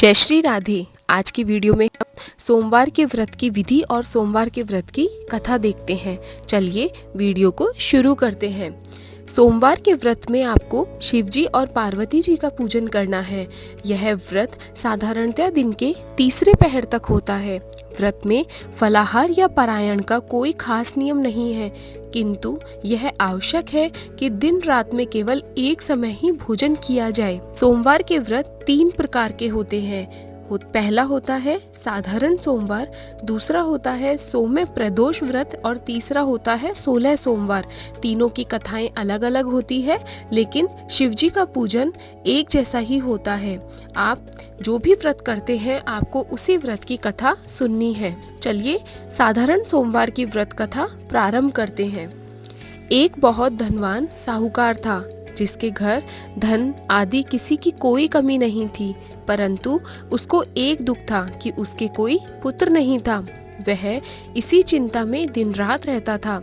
जय श्री राधे। आज की वीडियो में हम सोमवार के व्रत की विधि और सोमवार के व्रत की कथा देखते हैं। चलिए वीडियो को शुरू करते हैं। सोमवार के व्रत में आपको शिवजी और पार्वती जी का पूजन करना है। यह व्रत साधारणतः दिन के तीसरे पहर तक होता है। व्रत में फलाहार या पारायण का कोई खास नियम नहीं है, किंतु यह आवश्यक है कि दिन रात में केवल एक समय ही भोजन किया जाए। सोमवार के व्रत 3 प्रकार के होते हैं। पहला होता है साधारण सोमवार, दूसरा होता है सोम्य प्रदोष व्रत और तीसरा होता है 16 सोमवार। तीनों की कथाएं अलग अलग होती है, लेकिन शिवजी का पूजन एक जैसा ही होता है। आप जो भी व्रत करते हैं आपको उसी व्रत की कथा सुननी है। चलिए साधारण सोमवार की व्रत कथा प्रारंभ करते हैं। एक बहुत धनवान साहूकार था, जिसके घर धन आदि किसी की कोई कमी नहीं थी, परंतु उसको एक दुख था कि उसके कोई पुत्र नहीं था। वह इसी चिंता में दिन रात रहता था।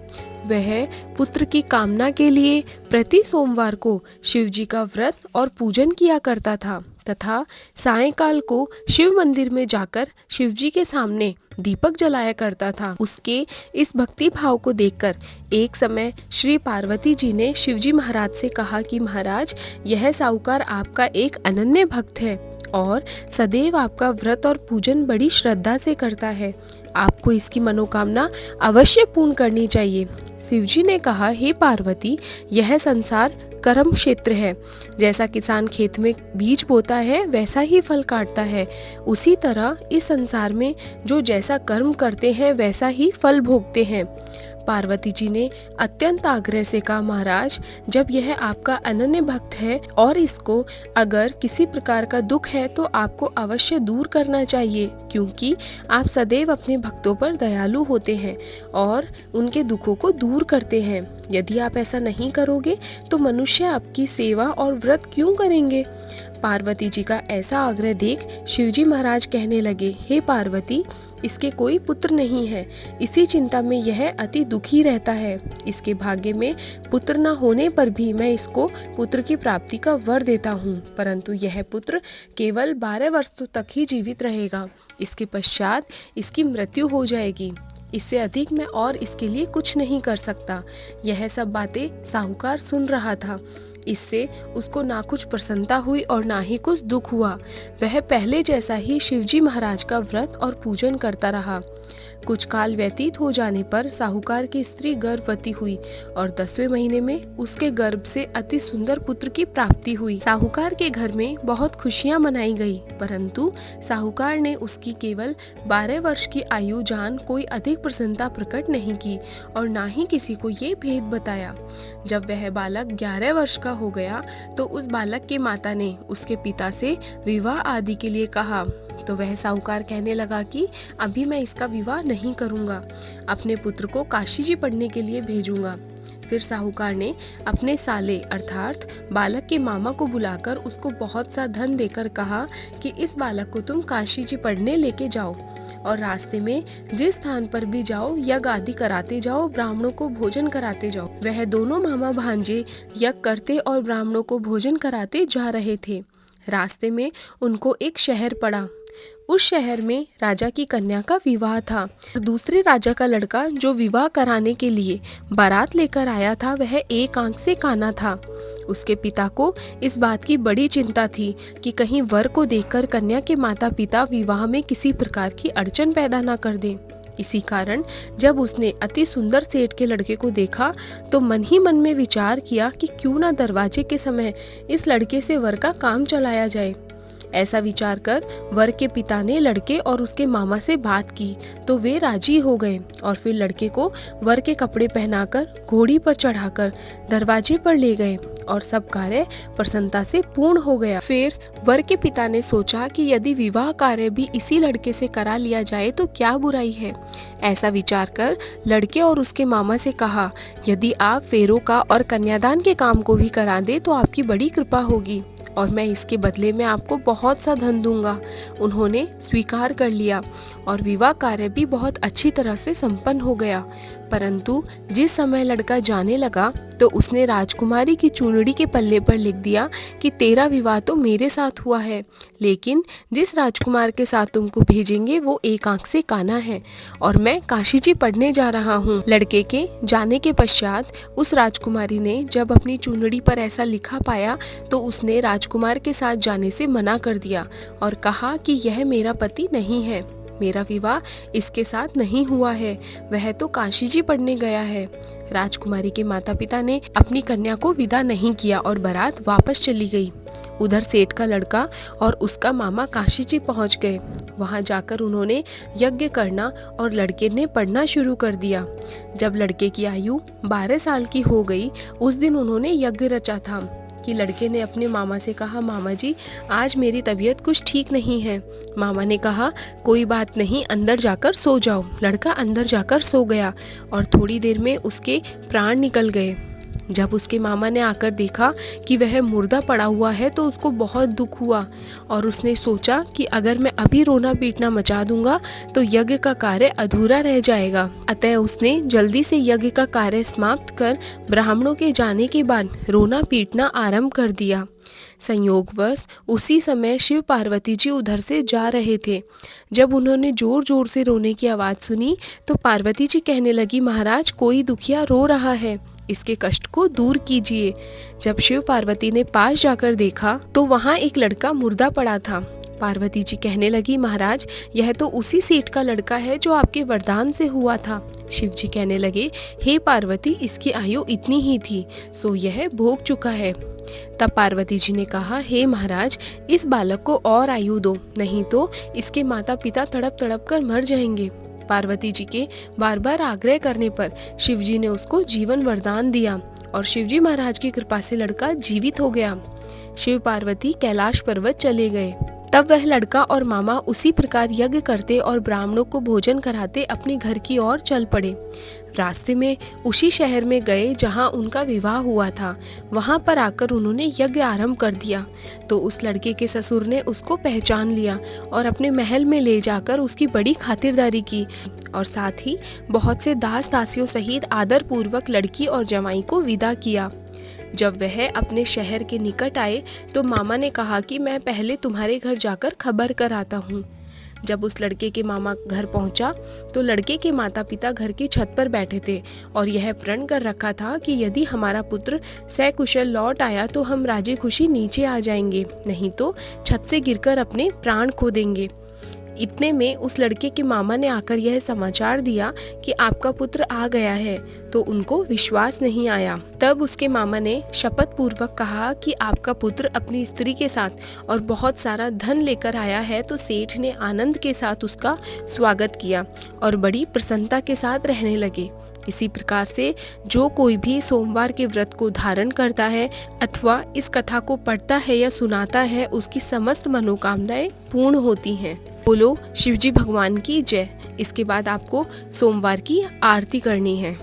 वह पुत्र की कामना के लिए प्रति सोमवार को शिवजी का व्रत और पूजन किया करता था तथा सायंकाल को शिव मंदिर में जाकर शिवजी के सामने दीपक जलाया करता था। उसके इस भक्ति भाव को देखकर एक समय श्री पार्वती जी ने शिवजी महाराज से कहा कि महाराज, यह साहूकार आपका एक अनन्य भक्त है और सदैव आपका व्रत और पूजन बड़ी श्रद्धा से करता है। आपको इसकी मनोकामना अवश्य पूर्ण करनी चाहिए। शिवजी ने कहा, हे पार्वती, यह संसार कर्म क्षेत्र है। जैसा किसान खेत में बीज बोता है वैसा ही फल काटता है, उसी तरह इस संसार में जो जैसा कर्म करते हैं वैसा ही फल भोगते हैं। पार्वती जी ने अत्यंत आग्रह से कहा, महाराज, जब यह आपका अनन्य भक्त है और इसको अगर किसी प्रकार का दुख है तो आपको अवश्य दूर करना चाहिए, क्योंकि आप सदैव अपने भक्तों पर दयालु होते हैं और उनके दुखों को दूर करते हैं। यदि आप ऐसा नहीं करोगे तो मनुष्य आपकी सेवा और व्रत क्यों करेंगे? पार्वती जी का ऐसा आग्रह देख शिवजी महाराज कहने लगे, हे पार्वती, इसके कोई पुत्र नहीं है, इसी चिंता में यह अति दुखी रहता है। इसके भाग्य में पुत्र न होने पर भी मैं इसको पुत्र की प्राप्ति का वर देता हूँ, परंतु यह पुत्र केवल 12 वर्षों तक ही जीवित रहेगा। इसके पश्चात इसकी मृत्यु हो जाएगी। इससे अधिक मैं और इसके लिए कुछ नहीं कर सकता। यह सब बातें साहूकार सुन रहा था। इससे उसको ना कुछ प्रसन्नता हुई और ना ही कुछ दुख हुआ। वह पहले जैसा ही शिवजी महाराज का व्रत और पूजन करता रहा। कुछ काल व्यतीत हो जाने पर साहूकार की स्त्री गर्भवती हुई और 10वें महीने में उसके गर्भ से अति सुंदर पुत्र की प्राप्ति हुई। साहूकार के घर में बहुत खुशियां मनाई गई, परंतु साहूकार ने उसकी केवल 12 वर्ष की आयु जान कोई अधिक प्रसन्नता प्रकट नहीं की और ना ही किसी को ये भेद बताया। जब वह बालक 11 वर्ष का हो गया तो उस बालक के माता ने उसके पिता से विवाह आदि के लिए कहा, तो वह साहूकार कहने लगा कि अभी मैं इसका विवाह नहीं करूंगा, अपने पुत्र को काशी जी पढ़ने के लिए भेजूंगा। फिर साहूकार ने अपने साले अर्थात बालक के मामा को बुलाकर उसको बहुत सा धन देकर कहा कि इस बालक को तुम काशी जी पढ़ने लेके जाओ और रास्ते में जिस स्थान पर भी जाओ यज्ञ आदि कराते जाओ, ब्राह्मणों को भोजन कराते जाओ। वह दोनों मामा भांजे यज्ञ करते और ब्राह्मणों को भोजन कराते जा रहे थे। रास्ते में उनको एक शहर पड़ा। उस शहर में राजा की कन्या का विवाह था। दूसरे राजा का लड़का जो विवाह कराने के लिए बारात लेकर आया था वह एक आंख से काना था। उसके पिता को इस बात की बड़ी चिंता थी कि कहीं वर को देखकर कन्या के माता पिता विवाह में किसी प्रकार की अड़चन पैदा न कर दें। इसी कारण जब उसने अति सुंदर सेठ के लड़के को देखा तो मन ही मन में विचार किया कि क्यों ना दरवाजे के समय इस लड़के से वर का काम चलाया जाए। ऐसा विचार कर वर के पिता ने लड़के और उसके मामा से बात की तो वे राजी हो गए और फिर लड़के को वर के कपड़े पहनाकर घोड़ी पर चढ़ाकर दरवाजे पर ले गए और सब कार्य प्रसन्नता से पूर्ण हो गया। फिर वर के पिता ने सोचा कि यदि विवाह कार्य भी इसी लड़के से करा लिया जाए तो क्या बुराई है। ऐसा विचार कर लड़के और उसके मामा से कहा, यदि आप फेरों का और कन्यादान के काम को भी करा दे तो आपकी बड़ी कृपा होगी और मैं इसके बदले में आपको बहुत सा धन दूंगा। उन्होंने स्वीकार कर लिया और विवाह कार्य भी बहुत अच्छी तरह से संपन्न हो गया। परंतु जिस समय लड़का जाने लगा तो उसने राजकुमारी की चूनड़ी के पल्ले पर लिख दिया कि तेरा विवाह तो मेरे साथ हुआ है, लेकिन जिस राजकुमार के साथ तुमको भेजेंगे वो एक आंख से काना है और मैं काशी जी पढ़ने जा रहा हूँ। लड़के के जाने के पश्चात उस राजकुमारी ने जब अपनी चूनड़ी पर ऐसा लिखा पाया तो उसने राजकुमार के साथ जाने से मना कर दिया और कहा कि यह मेरा पति नहीं है, मेरा विवाह इसके साथ नहीं हुआ है, वह तो काशी जी पढ़ने गया है। राजकुमारी के माता पिता ने अपनी कन्या को विदा नहीं किया और बारात वापस चली गई। उधर सेठ का लड़का और उसका मामा काशी जी पहुंच गए। वहां जाकर उन्होंने यज्ञ करना और लड़के ने पढ़ना शुरू कर दिया। जब लड़के की आयु 12 साल की हो गई, उस दिन उन्होंने यज्ञ रचा था कि लड़के ने अपने मामा से कहा, मामा जी आज मेरी तबीयत कुछ ठीक नहीं है। मामा ने कहा कोई बात नहीं, अंदर जाकर सो जाओ। लड़का अंदर जाकर सो गया और थोड़ी देर में उसके प्राण निकल गए। जब उसके मामा ने आकर देखा कि वह मुर्दा पड़ा हुआ है तो उसको बहुत दुख हुआ और उसने सोचा कि अगर मैं अभी रोना पीटना मचा दूंगा तो यज्ञ का कार्य अधूरा रह जाएगा। अतः उसने जल्दी से यज्ञ का कार्य समाप्त कर ब्राह्मणों के जाने के बाद रोना पीटना आरंभ कर दिया। संयोगवश उसी समय शिव पार्वती जी उधर से जा रहे थे। जब उन्होंने जोर जोर से रोने की आवाज़ सुनी तो पार्वती जी कहने लगी, महाराज कोई दुखिया रो रहा है, इसके कष्ट को दूर कीजिए। जब शिव पार्वती ने पास जाकर देखा तो वहाँ एक लड़का मुर्दा पड़ा था। पार्वती जी कहने लगी, महाराज यह तो उसी सेठ का लड़का है जो आपके वरदान से हुआ था। शिव जी कहने लगे, हे पार्वती इसकी आयु इतनी ही थी, सो यह भोग चुका है। तब पार्वती जी ने कहा, हे महाराज इस बालक को और आयु दो, नहीं तो इसके माता पिता तड़प तड़प कर मर जाएंगे। पार्वती जी के बार बार आग्रह करने पर शिव जी ने उसको जीवन वरदान दिया और शिवजी महाराज की कृपा से लड़का जीवित हो गया। शिव पार्वती कैलाश पर्वत चले गए। तब वह लड़का और मामा उसी प्रकार यज्ञ करते और ब्राह्मणों को भोजन कराते अपने घर की ओर चल पड़े। रास्ते में उसी शहर में गए जहां उनका विवाह हुआ था। वहां पर आकर उन्होंने यज्ञ आरंभ कर दिया तो उस लड़के के ससुर ने उसको पहचान लिया और अपने महल में ले जाकर उसकी बड़ी खातिरदारी की और साथ ही बहुत से दास दासियों सहित आदर पूर्वक लड़की और जवाई को विदा किया। जब वह अपने शहर के निकट आए तो मामा ने कहा कि मैं पहले तुम्हारे घर जाकर खबर कर आता हूँ। जब उस लड़के के मामा घर पहुंचा तो लड़के के माता पिता घर की छत पर बैठे थे और यह प्रण कर रखा था कि यदि हमारा पुत्र सकुशल लौट आया तो हम राजी खुशी नीचे आ जाएंगे, नहीं तो छत से गिरकर अपने प्राण खो देंगे। इतने में उस लड़के के मामा ने आकर यह समाचार दिया कि आपका पुत्र आ गया है, तो उनको विश्वास नहीं आया। तब उसके मामा ने शपथ पूर्वक कहा कि आपका पुत्र अपनी स्त्री के साथ और बहुत सारा धन लेकर आया है। तो सेठ ने आनंद के साथ उसका स्वागत किया और बड़ी प्रसन्नता के साथ रहने लगे। इसी प्रकार से जो कोई भी सोमवार के व्रत को धारण करता है अथवा इस कथा को पढ़ता है या सुनाता है, उसकी समस्त मनोकामनाएं पूर्ण होती हैं। बोलो शिवजी भगवान की जय। इसके बाद आपको सोमवार की आरती करनी है।